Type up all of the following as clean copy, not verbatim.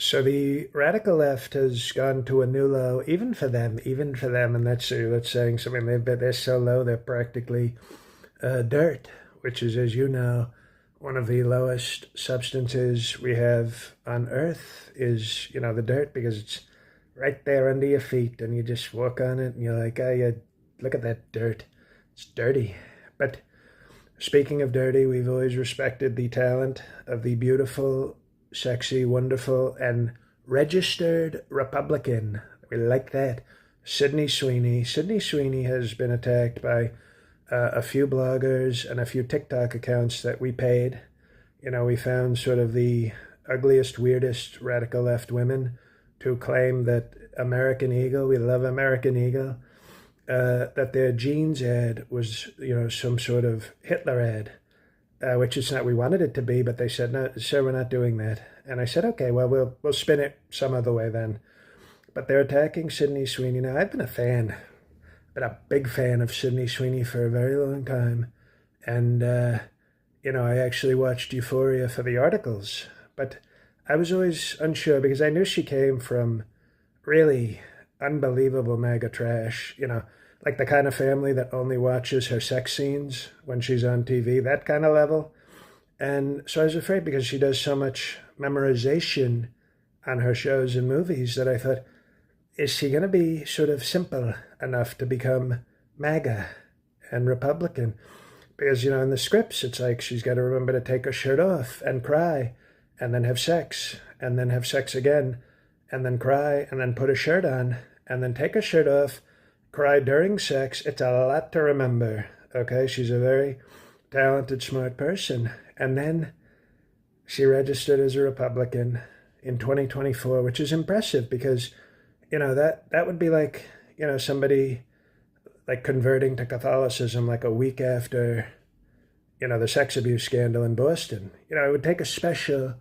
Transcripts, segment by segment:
So the radical left has gone to a new low, even for them, and that's saying something. They're so low they're practically dirt, which is, as you know, one of the lowest substances we have on Earth. Is the dirt, because it's right there under your feet, and you just walk on it, and you're like, oh yeah, look at that dirt, it's dirty. But speaking of dirty, we've always respected the talent of the beautiful, sexy, wonderful, and registered Republican. We like that. Sydney Sweeney. Sydney Sweeney has been attacked by a few bloggers and a few TikTok accounts that we paid. We found sort of the ugliest, weirdest radical left women to claim that American Eagle, we love American Eagle, that their jeans ad was, some sort of Hitler ad, which it's not. We wanted it to be, but they said, no, sir, we're not doing that. And I said, okay, well, we'll spin it some other way then. But they're attacking Sydney Sweeney. Now, I've been a big fan of Sydney Sweeney for a very long time. And, I actually watched Euphoria for the articles. But I was always unsure because I knew she came from really unbelievable MAGA trash, like the kind of family that only watches her sex scenes when she's on TV, that kind of level. And so I was afraid, because she does so much memorization on her shows and movies, that I thought, is she going to be sort of simple enough to become MAGA and Republican? Because, in the scripts, it's like she's got to remember to take her shirt off and cry and then have sex and then have sex again and then cry and then put a shirt on and then take her shirt off, cry during sex. It's a lot to remember, okay? She's a very talented, smart person. And then she registered as a Republican in 2024, which is impressive because, that would be like, somebody like converting to Catholicism like a week after, the sex abuse scandal in Boston. It would take a special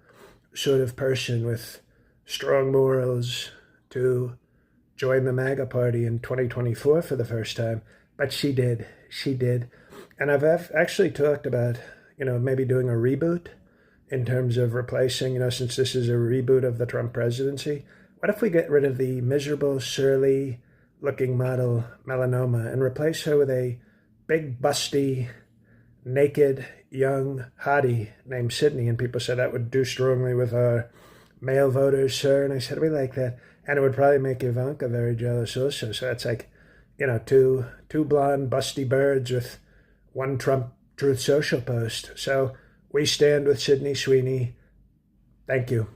sort of person with strong morals to join the MAGA party in 2024 for the first time. But she did. And I've actually talked about, maybe doing a reboot in terms of replacing, since this is a reboot of the Trump presidency, what if we get rid of the miserable, surly looking model Melanoma and replace her with a big, busty, naked, young hottie named Sydney? And people said that would do strongly with our male voters, sir. And I said, we like that. And it would probably make Ivanka very jealous also. So that's like, two blonde, busty birds with one Trump Truth Social post. So we stand with Sydney Sweeney. Thank you.